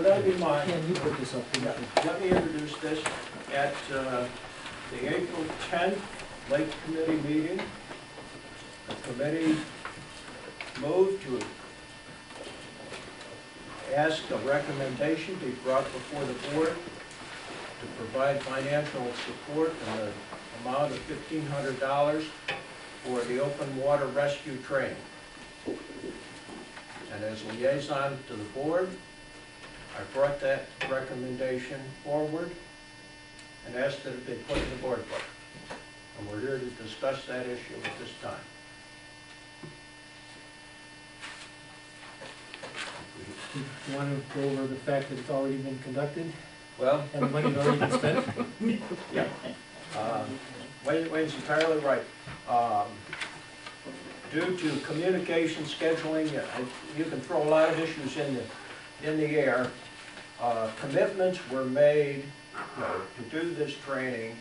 that'll be mine. Can you put this up? Yeah. Let me introduce this at the April 10th Lake Committee meeting. The committee moved to ask a recommendation be brought before the board to provide financial support in the amount of $1,500 for the open water rescue training. And as liaison to the board, I brought that recommendation forward and asked that it be put in the board book. And we're here to discuss that issue at this time. Do you want to go over the fact that it's already been conducted Well, and the money's already been spent? yeah. Wayne's entirely right. Due to communication scheduling, you can throw a lot of issues in the air. Commitments were made, to do this training,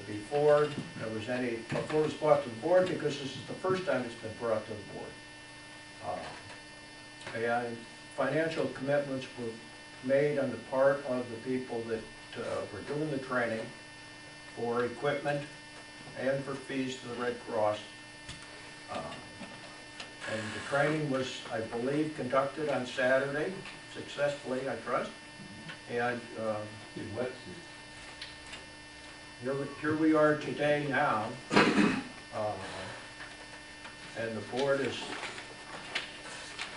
before there was before it was brought to the board, because this is the first time it's been brought to the board. And financial commitments were made on the part of the people that were doing the training for equipment and for fees to the Red Cross. And the training was, I believe, conducted on Saturday, successfully, I trust. And here we are today now, and the board is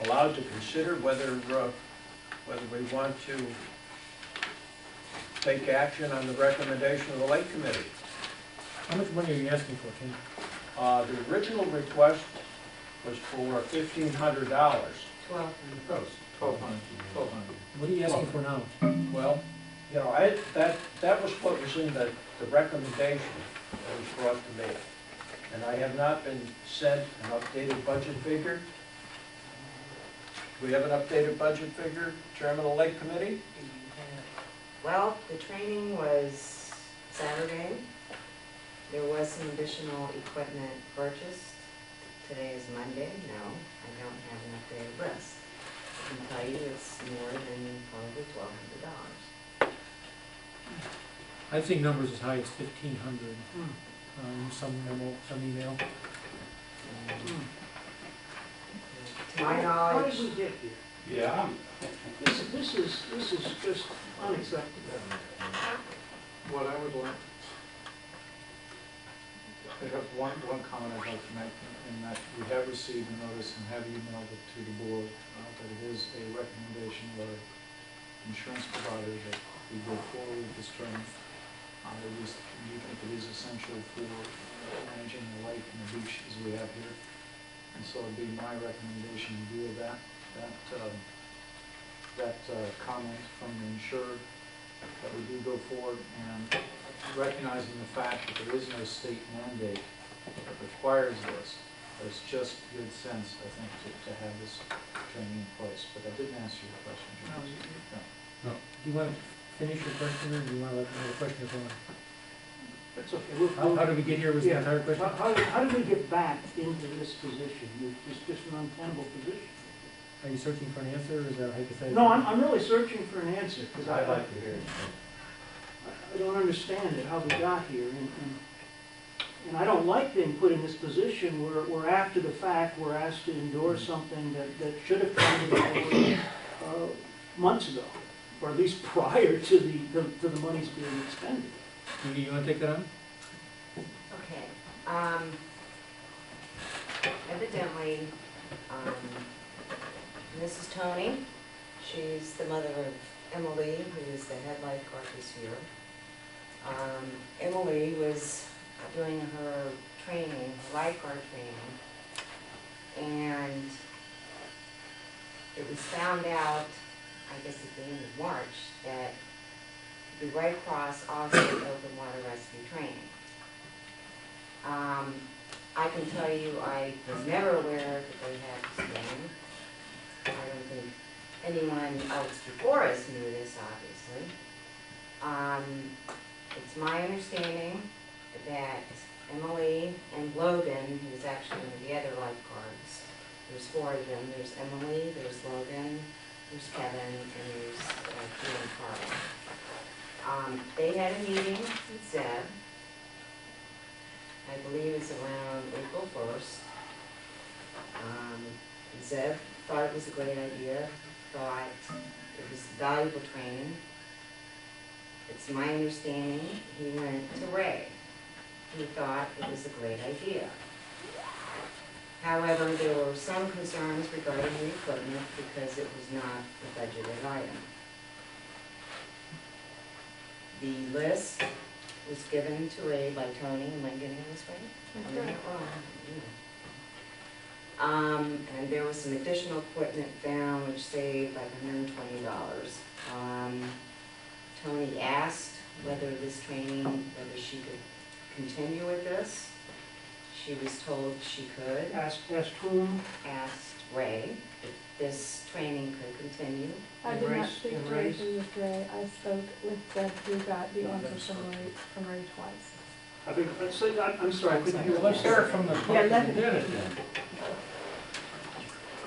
allowed to consider whether we want to take action on the recommendation of the Lake Committee. How much money are you asking for, Ken? The original request was for $1,500. $1,200. What are you asking for now? Well, that was what was in the recommendation that was brought to me. And I have not been sent an updated budget figure. Do we have an updated budget figure, Chairman of the Lake Committee? Well, the training was Saturday. There was some additional equipment purchased. Today is Monday. No, I don't have an updated list. I can tell you it's more than probably $1,200. I've seen numbers as high as 1,500. Some memo, some email. To my How knowledge, did we get here? Yeah. This is just unacceptable. What I would like, I have one comment I'd like to make, in that we have received a notice and have emailed it to the board, that it is a recommendation of our insurance provider that we go forward with this training. At least we think it is essential for managing the lake and the beach as we have here. And so it'd be my recommendation in view of that comment from the insured, that we do go forward, and recognizing the fact that there is no state mandate that requires this, but it's just good sense, I think, to have this training in place. But I didn't answer your question, James. No. Do you want to finish your question, or do you want to let another question go on? That's okay. How did we get here was the entire question? How did we get back into this position? It's just an untenable position. Are you searching for an answer, or is that a hypothetical? No, I'm really searching for an answer, because I'd like to hear it. I don't understand it, how we got here, and I don't like being put in this position where after the fact we're asked to endorse something that should have come to the board months ago, or at least prior to the monies being expended. You want to take that on? okay. Evidently, Mrs. Tony, she's the mother of Emily, who is the head lifeguard this year. Emily was doing her training, lifeguard training, and it was found out, I guess at the end of March, that the Red Cross offered open water rescue training. I can tell you I was never aware that they had this training. I don't think anyone else before us knew this, obviously. It's my understanding that Emily and Logan, who's actually one of the other lifeguards, there's 4 of them. There's Emily, there's Logan, there's Kevin, and there's Carl. They had a meeting with Zeb. I believe it's around April 1st. Zeb thought it was a great idea, thought it was valuable training. It's my understanding he went to Ray. He thought it was a great idea. However, there were some concerns regarding the equipment because it was not a budgeted item. The list was given to Ray by Tony. Am I getting this right? I'm not wrong. And there was some additional equipment found which saved like $120. Tony asked whether this training, whether she could continue with this. She was told she could. Asked whom? Asked Ray if this training could continue. I did not Embrace- speak embrace. directly with Ray. I spoke with Deb, who got the answer from Ray twice. I think, I'm sorry, I couldn't hear. Let's hear it from the Yeah, person who did it then.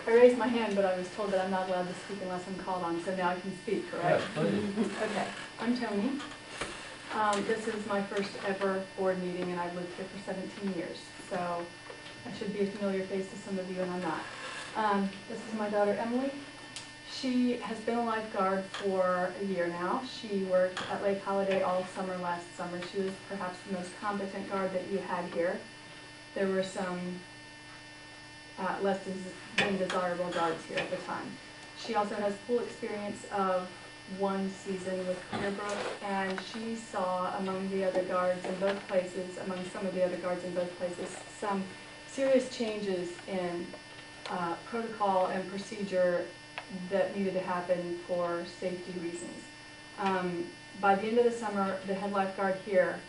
I raised my hand, but I was told that I'm not allowed to speak unless I'm called on, so now I can speak, correct? Yes, please. Okay, I'm Tony. This is my first ever board meeting, and I've lived here for 17 years, so I should be a familiar face to some of you, and I'm not. This is my daughter, Emily. She has been a lifeguard for a year now. She worked at Lake Holiday all summer last summer. She was perhaps the most competent guard that you had here. There were some less than desirable guards here at the time. She also has full experience of one season with Clearbrook, and she saw among the other guards in both places, among some of the other guards in both places, some serious changes in protocol and procedure that needed to happen for safety reasons. By the end of the summer, the head lifeguard here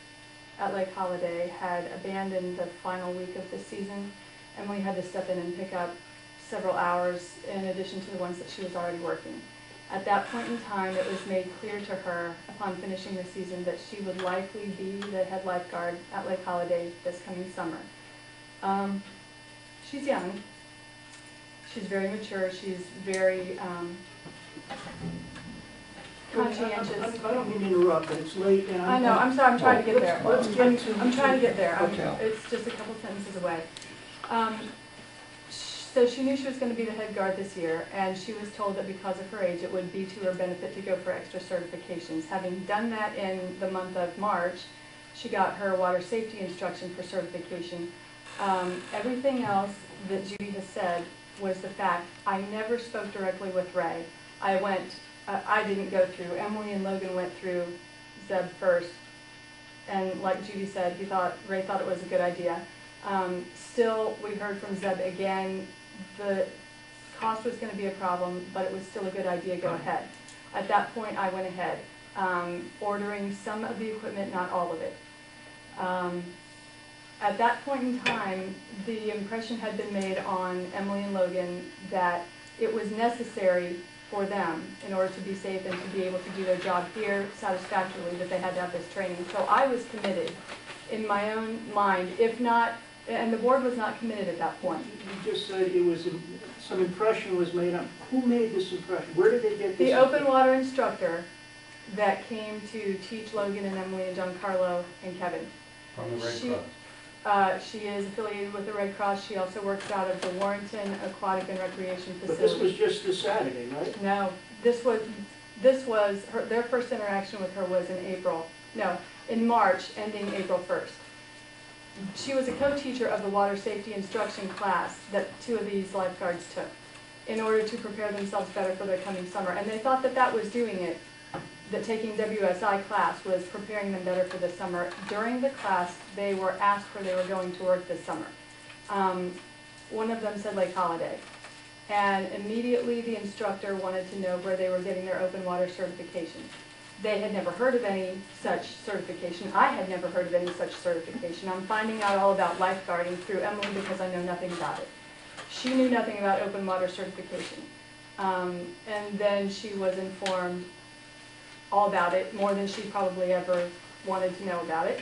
at Lake Holiday had abandoned the final week of the season. Emily had to step in and pick up several hours in addition to the ones that she was already working. At that point in time, it was made clear to her upon finishing the season that she would likely be the head lifeguard at Lake Holiday this coming summer. She's young. She's very mature. She's very conscientious. I don't mean to interrupt, but it's late and I know, I'm sorry, I'm trying to get there. Let's get to. I'm trying to get there. Okay. It's just a couple sentences away. So she knew she was going to be the head guard this year, and she was told that because of her age, it would be to her benefit to go for extra certifications. Having done that in the month of March, she got her water safety instruction for certification. Everything else that Judy has said was the fact. I never spoke directly with Ray. I didn't go through. Emily and Logan went through Zeb first, and like Judy said, Ray thought it was a good idea. Still, we heard from Zeb again, the cost was going to be a problem, but it was still a good idea, go ahead. At that point, I went ahead, ordering some of the equipment, not all of it. At that point in time, the impression had been made on Emily and Logan that it was necessary for them, in order to be safe and to be able to do their job here satisfactorily, that they had to have this training. So I was committed in my own mind, if not, and the board was not committed at that point. You just said it was, some impression was made on, who made this impression? Where did they get this? The open water instructor that came to teach Logan and Emily and Giancarlo and Kevin. From the Red She- Cross. She is affiliated with the Red Cross. She also works out of the Warrenton Aquatic and Recreation But Facility. this was just this Saturday, right? No, their first interaction with her was in March, ending April 1st. She was a co-teacher of the water safety instruction class that two of these lifeguards took in order to prepare themselves better for their coming summer. And they thought that that was doing it, that taking WSI class was preparing them better for the summer. During the class, they were asked where they were going to work this summer. One of them said Lake Holiday. And immediately the instructor wanted to know where they were getting their open water certification. They had never heard of any such certification. I had never heard of any such certification. I'm finding out all about lifeguarding through Emily because I know nothing about it. She knew nothing about open water certification. And then she was informed all about it, more than she probably ever wanted to know about it.